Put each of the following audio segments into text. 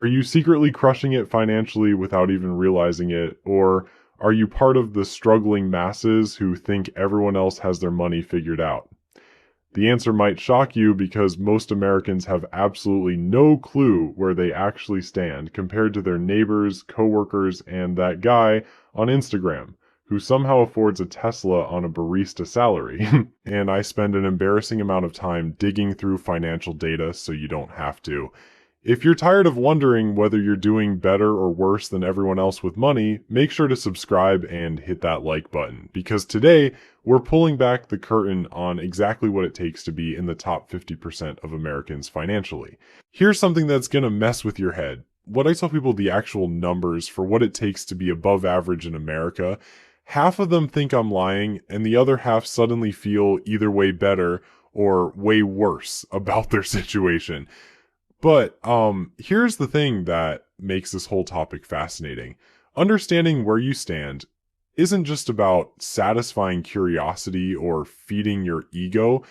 Are you secretly crushing it financially without even realizing it? Or are you part of the struggling masses who think everyone else has their money figured out? The answer might shock you because most Americans have absolutely no clue where they actually stand compared to their neighbors, coworkers, and that guy on Instagram who somehow affords a Tesla on a barista salary. And I spend an embarrassing amount of time digging through financial data so you don't have to. If you're tired of wondering whether you're doing better or worse than everyone else with money, make sure to subscribe and hit that like button, because today we're pulling back the curtain on exactly what it takes to be in the top 50% of Americans financially. Here's something that's gonna mess with your head. What I tell people the actual numbers for what it takes to be above average in America, half of them think I'm lying, and the other half suddenly feel either way better or way worse about their situation. But here's the thing that makes this whole topic fascinating. Understanding where you stand isn't just about satisfying curiosity or feeding your ego.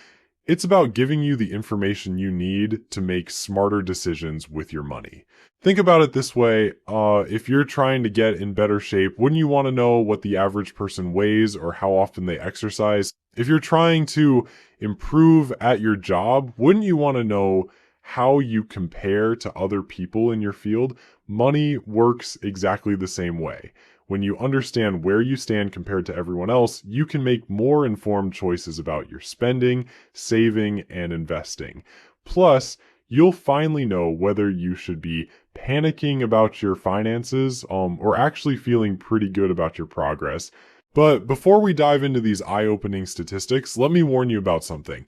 It's about giving you the information you need to make smarter decisions with your money. Think about it this way. If you're trying to get in better shape, wouldn't you want to know what the average person weighs or how often they exercise? If you're trying to improve at your job, wouldn't you want to know how you compare to other people in your field? Money works exactly the same way. When you understand where you stand compared to everyone else, you can make more informed choices about your spending, saving, and investing. Plus, you'll finally know whether you should be panicking about your finances, or actually feeling pretty good about your progress. But before we dive into these eye-opening statistics, let me warn you about something.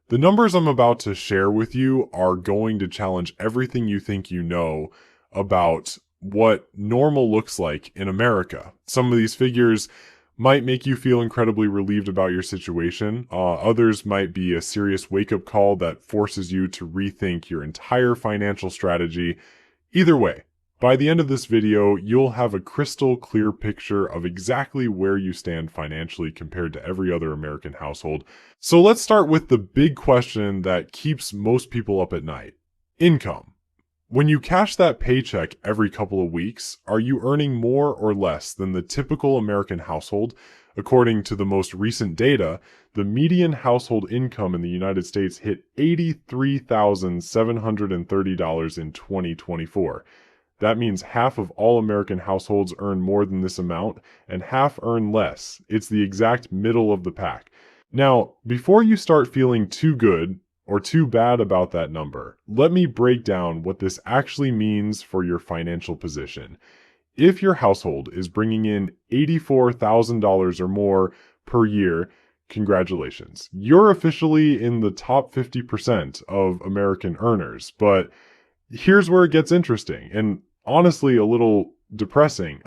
The numbers I'm about to share with you are going to challenge everything you think you know about what normal looks like in America. Some of these figures might make you feel incredibly relieved about your situation. Others might be a serious wake-up call that forces you to rethink your entire financial strategy. Either way, by the end of this video, you'll have a crystal clear picture of exactly where you stand financially compared to every other American household. So let's start with the big question that keeps most people up at night: income. When you cash that paycheck every couple of weeks, are you earning more or less than the typical American household? According to the most recent data, the median household income in the United States hit $83,730 in 2024. That means half of all American households earn more than this amount, and half earn less. It's the exact middle of the pack. Now, before you start feeling too good or too bad about that number, let me break down what this actually means for your financial position. If your household is bringing in $84,000 or more per year, congratulations. You're officially in the top 50% of American earners. But here's where it gets interesting, and honestly a little depressing.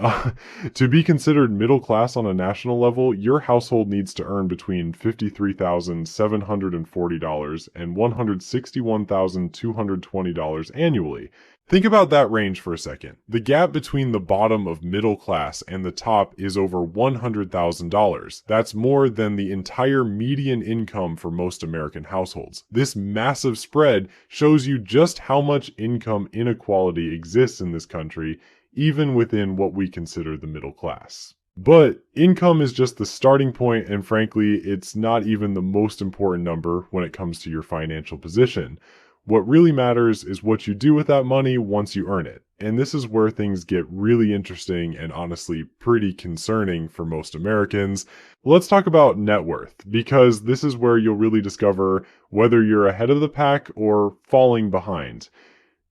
To be considered middle class on a national level, your household needs to earn between $53,740 and $161,220 annually. Think about that range for a second. The gap between the bottom of middle class and the top is over $100,000. That's more than the entire median income for most American households. This massive spread shows you just how much income inequality exists in this country, even within what we consider the middle class. But income is just the starting point, and frankly, it's not even the most important number when it comes to your financial position. What really matters is what you do with that money once you earn it. And this is where things get really interesting and honestly pretty concerning for most Americans. Let's talk about net worth, because this is where you'll really discover whether you're ahead of the pack or falling behind.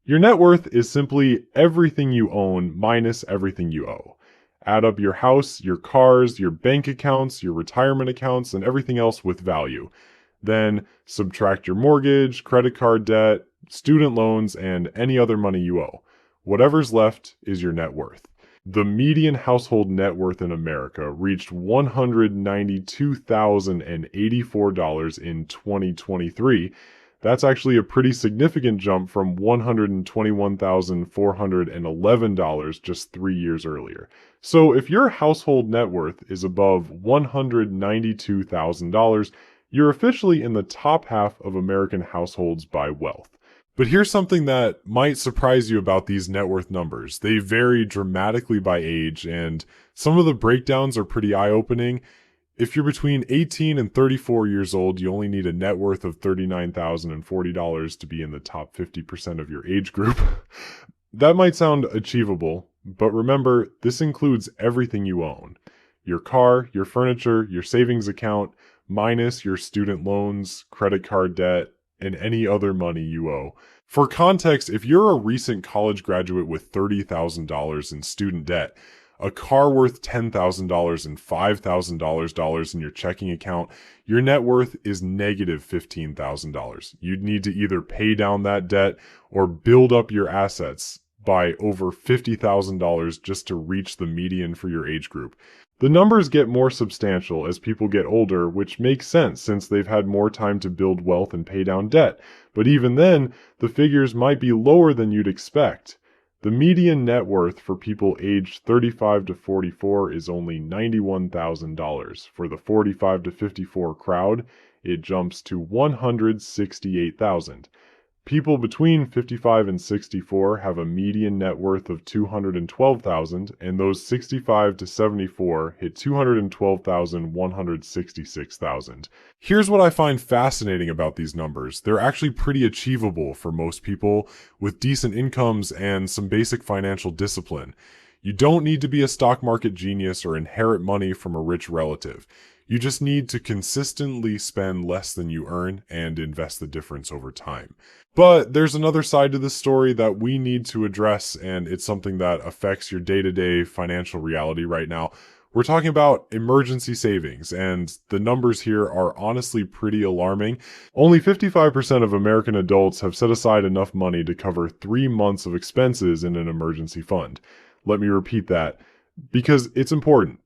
Your net worth is simply everything you own minus everything you owe. Add up your house, your cars, your bank accounts, your retirement accounts, and everything else with value. Then subtract your mortgage, credit card debt, student loans, and any other money you owe. Whatever's left is your net worth. The median household net worth in America reached $192,084 in 2023. That's actually a pretty significant jump from $121,411 just 3 years earlier. So if your household net worth is above $192,000, you're officially in the top half of American households by wealth. But here's something that might surprise you about these net worth numbers. They vary dramatically by age, and some of the breakdowns are pretty eye-opening. If you're between 18 and 34 years old, you only need a net worth of $39,040 to be in the top 50% of your age group. That might sound achievable, but remember, this includes everything you own. Your car, your furniture, your savings account, minus your student loans, credit card debt, and any other money you owe. For context, if you're a recent college graduate with $30,000 in student debt, a car worth $10,000 and $5,000 in your checking account, your net worth is negative $15,000. You'd need to either pay down that debt or build up your assets by over $50,000 just to reach the median for your age group. The numbers get more substantial as people get older, which makes sense since they've had more time to build wealth and pay down debt. But even then, the figures might be lower than you'd expect. The median net worth for people aged 35 to 44 is only $91,000. For the 45 to 54 crowd, it jumps to $168,000. People between 55 and 64 have a median net worth of $212,000, and those 65 to 74 hit $212,166,000. Here's what I find fascinating about these numbers. They're actually pretty achievable for most people with decent incomes and some basic financial discipline. You don't need to be a stock market genius or inherit money from a rich relative. You just need to consistently spend less than you earn and invest the difference over time. But there's another side to this story that we need to address, and it's something that affects your day-to-day financial reality right now. We're talking about emergency savings, and the numbers here are honestly pretty alarming. Only 55% of American adults have set aside enough money to cover 3 months of expenses in an emergency fund. Let me repeat that, because it's important.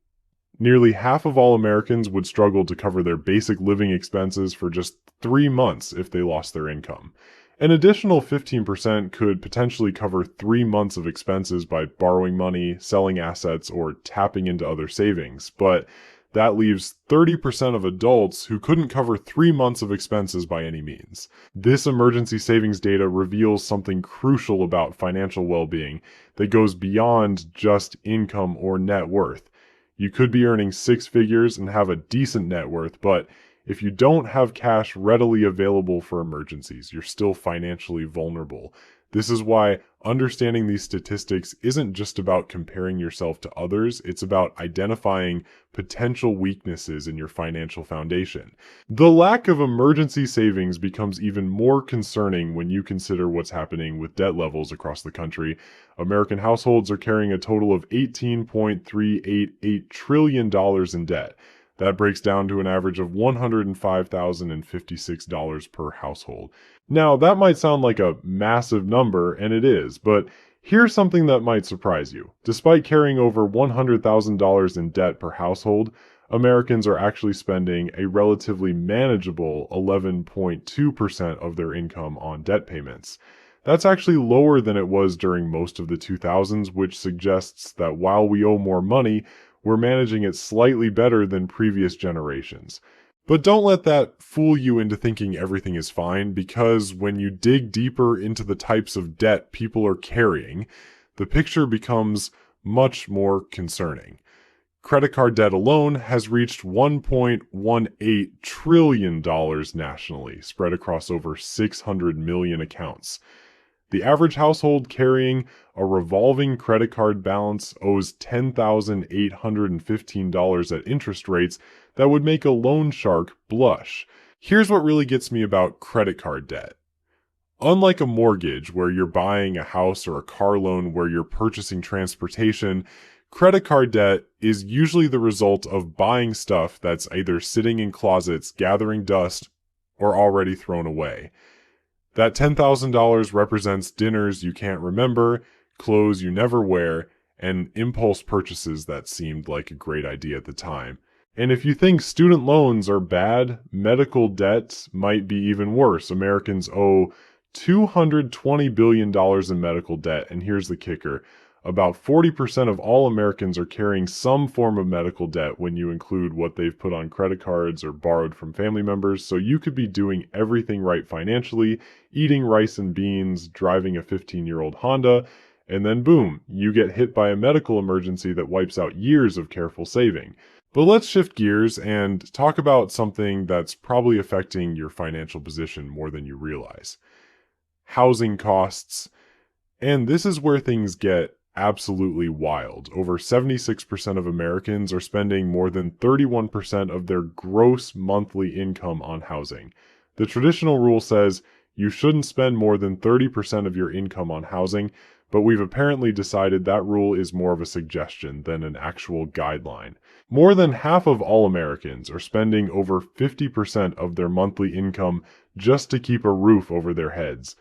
Nearly half of all Americans would struggle to cover their basic living expenses for just 3 months if they lost their income. An additional 15% could potentially cover 3 months of expenses by borrowing money, selling assets, or tapping into other savings. But that leaves 30% of adults who couldn't cover 3 months of expenses by any means. This emergency savings data reveals something crucial about financial well-being that goes beyond just income or net worth. You could be earning 6 figures and have a decent net worth, but if you don't have cash readily available for emergencies, you're still financially vulnerable. This is why understanding these statistics isn't just about comparing yourself to others, it's about identifying potential weaknesses in your financial foundation. The lack of emergency savings becomes even more concerning when you consider what's happening with debt levels across the country. American households are carrying a total of $18.388 trillion in debt. That breaks down to an average of $105,056 per household. Now, that might sound like a massive number, and it is, but here's something that might surprise you. Despite carrying over $100,000 in debt per household, Americans are actually spending a relatively manageable 11.2% of their income on debt payments. That's actually lower than it was during most of the 2000s, which suggests that while we owe more money, we're managing it slightly better than previous generations. But don't let that fool you into thinking everything is fine, because when you dig deeper into the types of debt people are carrying, the picture becomes much more concerning. Credit card debt alone has reached $1.18 trillion nationally, spread across over 600 million accounts. The average household carrying a revolving credit card balance owes $10,815 at interest rates that would make a loan shark blush. Here's what really gets me about credit card debt. Unlike a mortgage where you're buying a house or a car loan where you're purchasing transportation, credit card debt is usually the result of buying stuff that's either sitting in closets gathering dust or already thrown away. That $10,000 represents dinners you can't remember, clothes you never wear, and impulse purchases that seemed like a great idea at the time. And if you think student loans are bad, medical debt might be even worse. Americans owe $220 billion in medical debt, and here's the kicker. About 40% of all Americans are carrying some form of medical debt when you include what they've put on credit cards or borrowed from family members. So you could be doing everything right financially, eating rice and beans, driving a 15-year-old Honda, and then boom, you get hit by a medical emergency that wipes out years of careful saving. But let's shift gears and talk about something that's probably affecting your financial position more than you realize. Housing costs. And this is where things get absolutely wild. Over 76% of Americans are spending more than 31% of their gross monthly income on housing. The traditional rule says you shouldn't spend more than 30% of your income on housing, but we've apparently decided that rule is more of a suggestion than an actual guideline. More than half of all Americans are spending over 50% of their monthly income just to keep a roof over their heads.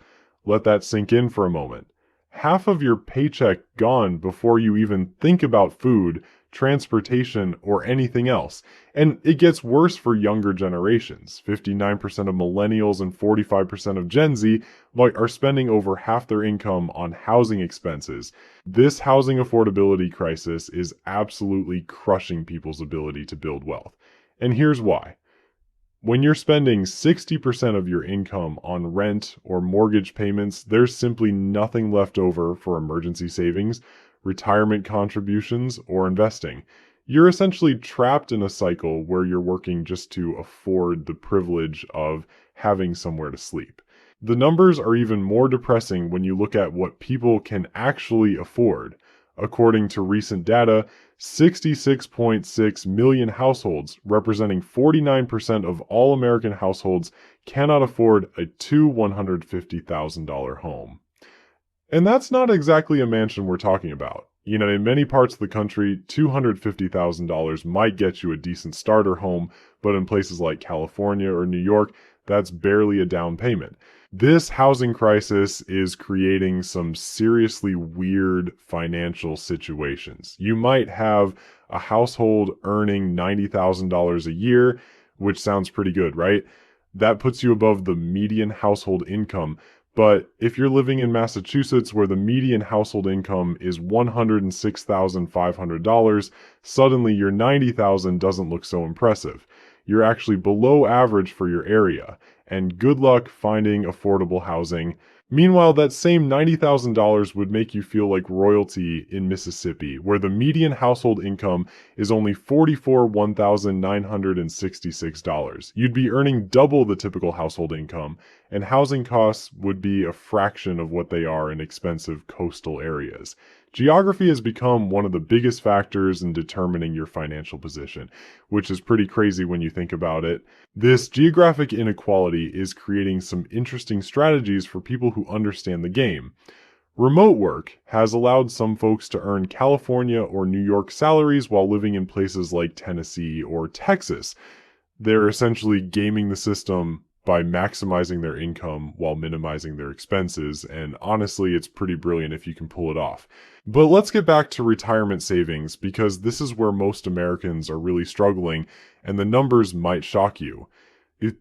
Let that sink in for a moment. Half of your paycheck gone before you even think about food, transportation, or anything else. And it gets worse for younger generations. 59% of millennials and 45% of Gen Z are spending over half their income on housing expenses. This housing affordability crisis is absolutely crushing people's ability to build wealth. And here's why. When you're spending 60% of your income on rent or mortgage payments, there's simply nothing left over for emergency savings, retirement contributions, or investing. You're essentially trapped in a cycle where you're working just to afford the privilege of having somewhere to sleep. The numbers are even more depressing when you look at what people can actually afford. According to recent data, 66.6 million households, representing 49% of all American households, cannot afford a $150,000 home. And that's not exactly a mansion we're talking about. In many parts of the country, $250,000 might get you a decent starter home, but in places like California or New York, that's barely a down payment. This housing crisis is creating some seriously weird financial situations. You might have a household earning $90,000 a year, which sounds pretty good, right? That puts you above the median household income. But if you're living in Massachusetts where the median household income is $106,500, suddenly your $90,000 doesn't look so impressive. You're actually below average for your area, and good luck finding affordable housing. Meanwhile, that same $90,000 would make you feel like royalty in Mississippi, where the median household income is only $1,966. You'd be earning double the typical household income, and housing costs would be a fraction of what they are in expensive coastal areas. Geography has become one of the biggest factors in determining your financial position, which is pretty crazy when you think about it. This geographic inequality is creating some interesting strategies for people who understand the game. Remote work has allowed some folks to earn California or New York salaries while living in places like Tennessee or Texas. They're essentially gaming the system by maximizing their income while minimizing their expenses, and honestly, it's pretty brilliant if you can pull it off. But let's get back to retirement savings, because this is where most Americans are really struggling, and the numbers might shock you.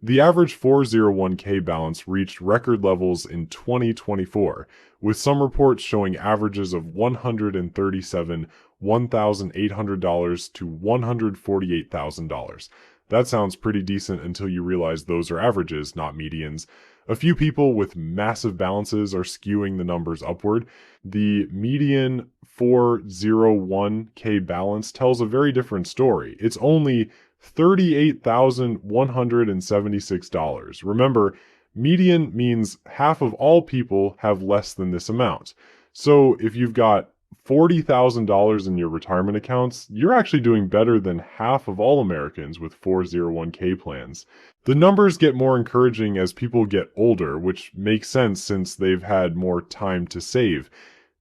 The average 401k balance reached record levels in 2024, with some reports showing averages of $137,800 to $148,000. That sounds pretty decent until you realize those are averages, not medians. A few people with massive balances are skewing the numbers upward. The median 401k balance tells a very different story. It's only $38,176. Remember, median means half of all people have less than this amount. So if you've got $40,000 in your retirement accounts, you're actually doing better than half of all Americans with 401k plans. The numbers get more encouraging as people get older, which makes sense since they've had more time to save.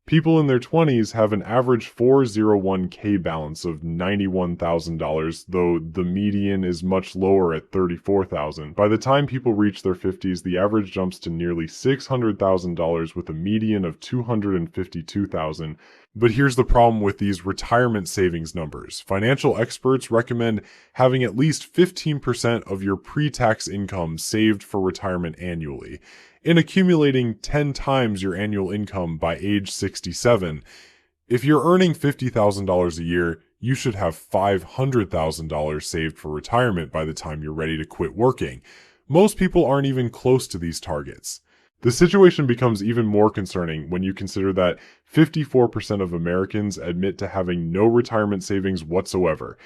People in their 20s have an average 401k balance of $91,000, though the median is much lower at $34,000. By the time people reach their 50s, the average jumps to nearly $600,000 with a median of $252,000. But here's the problem with these retirement savings numbers. Financial experts recommend having at least 15% of your pre-tax income saved for retirement annually. In accumulating 10 times your annual income by age 67, If you're earning $50,000 a year, you should have $500,000 saved for retirement by the time you're ready to quit working. Most people aren't even close to these targets. The situation becomes even more concerning when you consider that 54% of Americans admit to having no retirement savings whatsoever.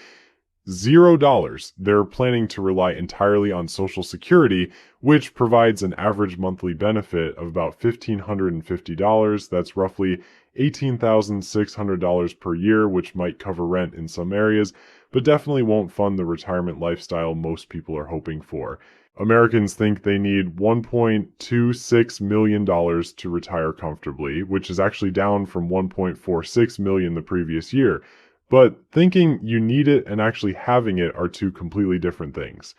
$0. They're planning to rely entirely on Social Security, which provides an average monthly benefit of about $1,550. That's roughly $18,600 per year, which might cover rent in some areas, but definitely won't fund the retirement lifestyle most people are hoping for. Americans think they need $1.26 million to retire comfortably, which is actually down from $1.46 million the previous year. But thinking you need it and actually having it are two completely different things.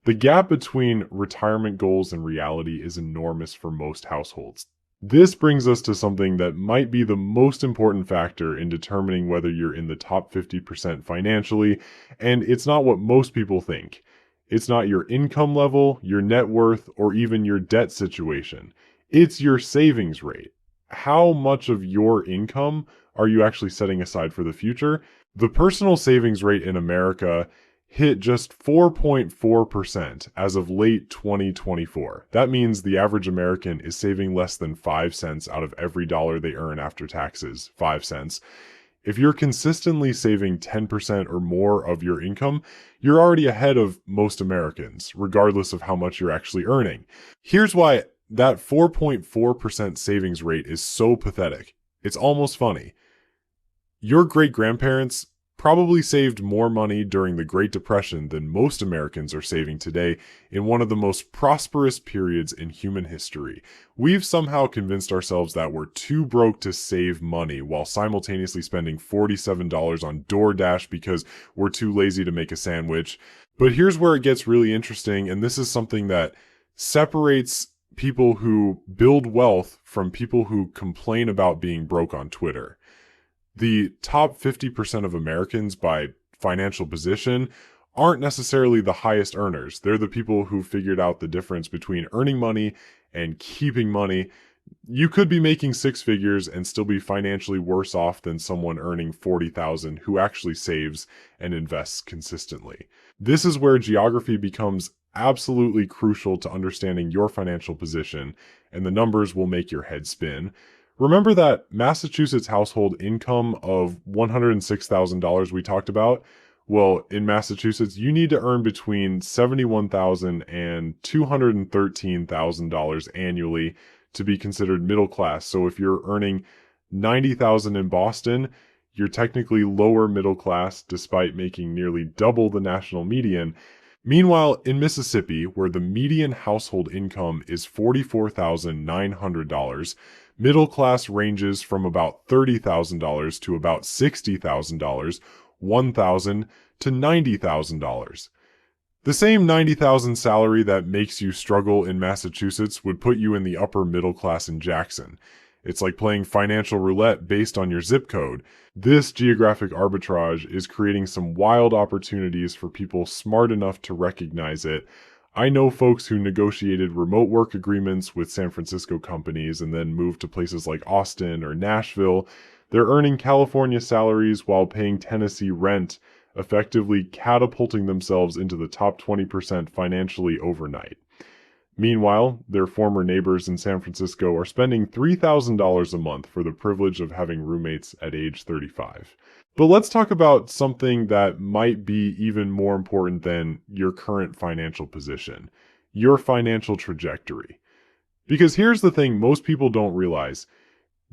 The gap between retirement goals and reality is enormous for most households. This brings us to something that might be the most important factor in determining whether you're in the top 50% financially, and it's not what most people think. It's not your income level, your net worth, or even your debt situation. It's your savings rate. How much of your income are you actually setting aside for the future? The personal savings rate in America hit just 4.4% as of late 2024. That means the average American is saving less than 5 cents out of every dollar they earn after taxes, 5 cents. If you're consistently saving 10% or more of your income, you're already ahead of most Americans, regardless of how much you're actually earning. Here's why that 4.4% savings rate is so pathetic. It's almost funny. Your great-grandparents probably saved more money during the Great Depression than most Americans are saving today in one of the most prosperous periods in human history. We've somehow convinced ourselves that we're too broke to save money while simultaneously spending $47 on DoorDash because we're too lazy to make a sandwich. But here's where it gets really interesting, and this is something that separates people who build wealth from people who complain about being broke on Twitter. The top 50% of Americans by financial position aren't necessarily the highest earners. They're the people who figured out the difference between earning money and keeping money. You could be making six figures and still be financially worse off than someone earning 40,000 who actually saves and invests consistently. This is where geography becomes absolutely crucial to understanding your financial position, and the numbers will make your head spin. Remember that Massachusetts household income of $106,000 we talked about? Well, in Massachusetts, you need to earn between $71,000 and $213,000 annually to be considered middle class. So if you're earning $90,000 in Boston, you're technically lower middle class despite making nearly double the national median. Meanwhile, in Mississippi, where the median household income is $44,900, middle class ranges from about $30,000 to about $60,000, $1,000 to $90,000. The same $90,000 salary that makes you struggle in Massachusetts would put you in the upper middle class in Jackson. It's like playing financial roulette based on your zip code. This geographic arbitrage is creating some wild opportunities for people smart enough to recognize it. I know folks who negotiated remote work agreements with San Francisco companies and then moved to places like Austin or Nashville. They're earning California salaries while paying Tennessee rent, effectively catapulting themselves into the top 20% financially overnight. Meanwhile, their former neighbors in San Francisco are spending $3,000 a month for the privilege of having roommates at age 35. But let's talk about something that might be even more important than your current financial position, your financial trajectory. Because here's the thing most people don't realize.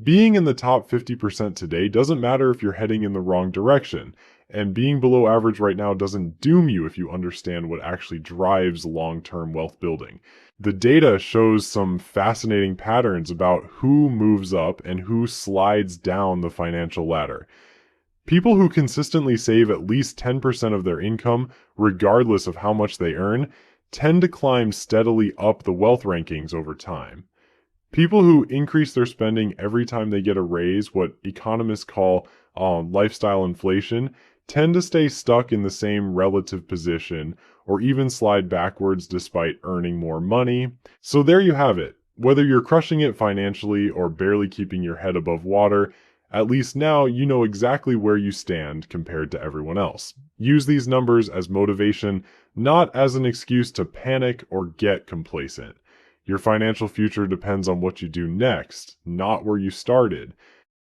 Being in the top 50% today doesn't matter if you're heading in the wrong direction, and being below average right now doesn't doom you if you understand what actually drives long-term wealth building. The data shows some fascinating patterns about who moves up and who slides down the financial ladder. People who consistently save at least 10% of their income, regardless of how much they earn, tend to climb steadily up the wealth rankings over time. People who increase their spending every time they get a raise, what economists call lifestyle inflation, tend to stay stuck in the same relative position or even slide backwards despite earning more money. So there you have it. Whether you're crushing it financially or barely keeping your head above water, At least now you know exactly where you stand compared to everyone else. Use these numbers as motivation, not as an excuse to panic or get complacent. Your financial future depends on what you do next, not where you started.